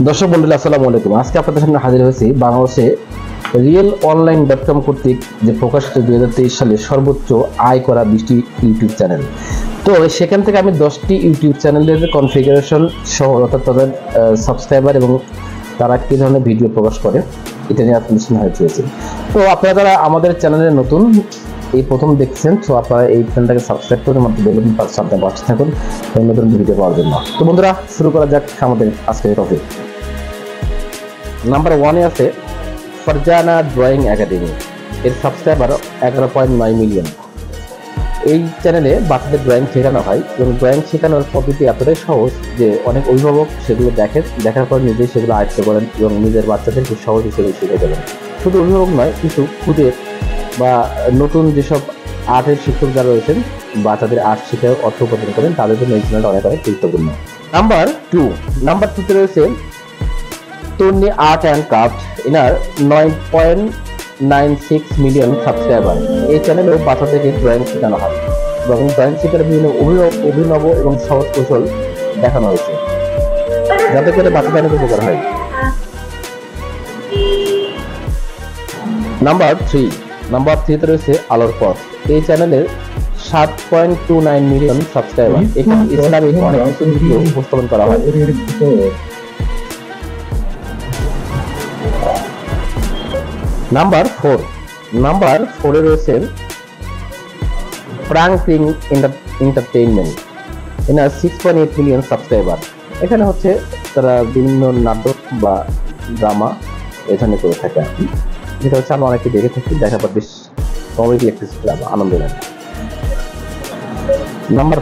দর্শক বন্ধুরা আসসালামু আলাইকুম। আজকে আপনাদের সামনে হাজির হয়েছি বাংলাদেশে রিয়েল অনলাইন ডট কম কর্তৃক যে প্রকাশিত 2023 সালে সর্বোচ্চ আয় করা 20টি ইউটিউব চ্যানেল। তো সেখান থেকে আমি 10টি ইউটিউব চ্যানেলের কনফিগারেশন সহ অর্থাৎ তাদের সাবস্ক্রাইবার এবং তারা কী ধরনের ভিডিও প্রকাশ করে এটা নিয়ে আপনাদের সামনে হাজির হয়েছি। তো আপনারা যারা আমাদের চ্যানেলে নতুন এই প্রথম দেখছেন, তো আপনারা এই চ্যানেলটাকে সাবস্ক্রাইব করে মাত্র বেলুন পাশে সাথে পাশে থাকুন নতুন ভিডিও পাওয়ার জন্য। তো বন্ধুরা শুরু করা যাক আমাদের আজকের টপিক। নাম্বার 1-এ আছে ফারজানা ড্রয়িং একাডেমি। এর সাবস্ক্রাইবার 11.9 মিলিয়ন। এই চ্যানেলে বাচ্চাদের ড্রয়িং শেখানো হয় এবং ড্রয়িং শেখানোর পদ্ধতি এতটাই সহজ যে অনেক অভিভাবক সেগুলো দেখার পর নিজেই সেগুলো আয়ত্ত করেন এবং নিজের বাচ্চাদেরকে সহজে সেগুলো শিখে দেবেন। শুধু অভিভাবক নয়, কিছু খুদের বা নতুন যেসব আর্টের শিক্ষক যারা রয়েছেন বাচ্চাদের আর্ট শিখে অর্থ উপার্জন করেন, তাদের জন্য এই চ্যানেলটা অনেক গুরুত্বপূর্ণ। নাম্বার 2তে রয়েছে তন্নি আর্ট অ্যান্ড ক্রাফট। এনার 9.96 মিলিয়ন সাবস্ক্রাইবার। এই চ্যানেলেও বাচ্চাদেরকে ড্রয়িং শেখানো হয় এবং ড্রয়িং শেখার বিভিন্ন অভিনব এবং সহজ কৌশল দেখানো হয়েছে যাতে করে বাচ্চাদের অনেক উপকার হয়। নাম্বার 3তে রয়েছে আলোর পথ। এই চ্যানেলের 7.29 মিলিয়ন সাবস্ক্রাইবার। এখানে ইসলামিক অনেক কিছু ভিডিও উপস্থাপন করা হয়। নাম্বার 4-এ রয়েছে ফ্রাঙ্কলিন এন্টারটেইনমেন্ট। এনার 6.8 মিলিয়ন সাবস্ক্রাইবার। এখানে হচ্ছে তারা বিভিন্ন নাটক বা ড্রামা এখানে করে থাকে, যেটা হচ্ছে আমরা অনেকে দেখে থাকি, দেখার পর বেশ কমেডি একটা আনন্দ লাগে। নাম্বার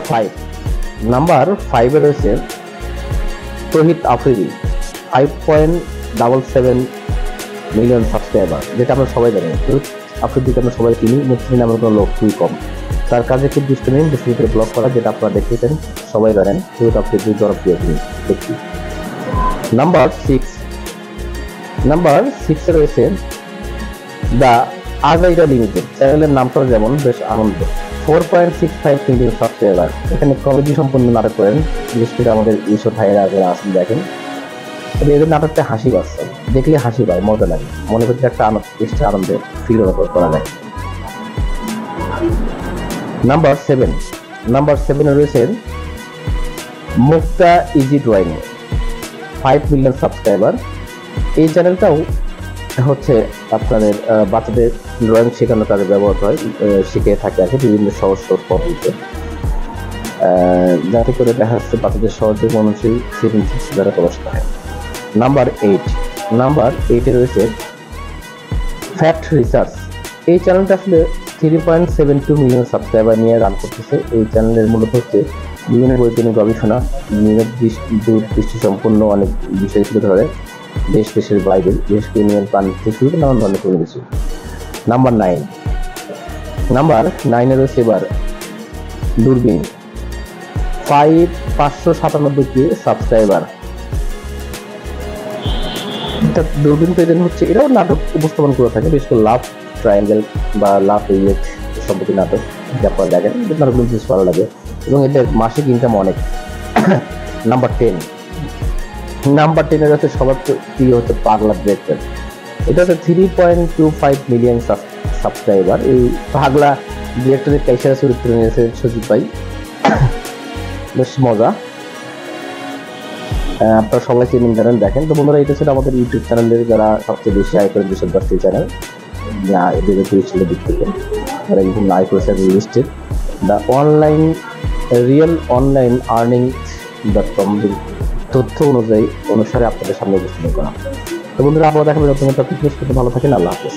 5-এ রয়েছে তহিদ আফ্রিদি। 5.77 মিলিয়ন সাবস্ক্রাইবার, যেটা আমরা সবাই জানি। আফ্রিদিকে আমরা সবাই চিনি, মুসলিম নামের কোনো লোক খুবই কম। তার কাজে খুব দুষ্টমি করে ব্লগ করা, যেটা আপনারা দেখেছেন, সবাই জানেন। আফ্রিদি জনপ্রিয় ব্যক্তি। নাম্বার 6-এ রয়েছে দ্য আজাইরা লিমিটেড। চ্যানেলের নামটা যেমন বেশ আনন্দ। 4.65 মিলিয়ন সাবস্ক্রাইবার। এখানে কমেডি সম্পন্ন নাটক করেন, বিশেষ করে আমাদের ঈশ্বর ভাইয়েরা যারা আসেন দেখেন, এদের নাটকটা হাসি পাচ্ছে, দেখলে হাসি পায়, মজা লাগে, মনে করতে একটা আনন্দে ফিল করা যায়। নাম্বার 7-এ রয়েছে মুক্তা ইজি ড্রয়িং। 5 million subscriber. এই চ্যানেলটাও হচ্ছে আপনাদের বাচ্চাদের ড্রয়িং শেখানোর কাজে ব্যবহৃত হয়, শিখে থাকে আর কি বিভিন্ন সহজ পদ্ধতিতে, যাতে করে দেখা যাচ্ছে বাচ্চাদের সহজে মননশীল সৃজনশীল দ্বারা প্রকাশ হয়। নাম্বার 8-এ রয়েছে ফ্যাক্ট রিসার্চ। এই চ্যানেলটা আসলে 3.72 মিলিয়ন সাবস্ক্রাইবার নিয়ে রান করতেছে। এই চ্যানেলের মূলত হচ্ছে বিভিন্ন বৈজ্ঞানিক গবেষণা, দৃষ্টি সম্পন্ন অনেক বিষয় তুলে ধরে, দেশের বাইরে, বিশেষ করে ইউনিয়ন প্রান্ত থেকে নানান ধরনের করে দিচ্ছে। নাম্বার 9-এ রয়েছে এবার দূরবীন। 597 সাবস্ক্রাইবার। দূরবীন পেজেন হচ্ছে, এরাও নাটক উপস্থাপন করে থাকে, বিশেষ করে লাভ ট্রায়াঙ্গেল বা লাভ ইউএট সম্পর্কে নাটক, যা আপনারা দেখেন, নাটকগুলো বেশ ভালো লাগে এবং এদের মাসিক ইনকাম অনেক। নাম্বার 10-এর হচ্ছে সবার প্রিয় হচ্ছে পাগলা ডিরেক্টর। এটা হচ্ছে 3.25 মিলিয়ন সাবস্ক্রাইবার। এই পাগলা ডিরেক্টরের কাইসারা চরিত্র নিয়েছে সজীব ভাই, বেশ মজা, আপনারা সবাই চিনেন জানেন দেখেন। তো বন্ধুরা, এটা ছিল আমাদের ইউটিউব চ্যানেলের যারা সবচেয়ে বেশি আয় করেন 10টি চ্যানেল এদের সালের দিক থেকে তারা বিভিন্ন আয় করেছে লিস্টেড দ্য রিয়েল অনলাইন আর্নিং.com তথ্য অনুসারে আপনাদের সামনে উপস্থাপন করা। তো বন্ধুরা, আপনারা দেখাবেন নতুন একটা ফিটনেস করতে ভালো থাকেন। আল্লাহ হাফেজ।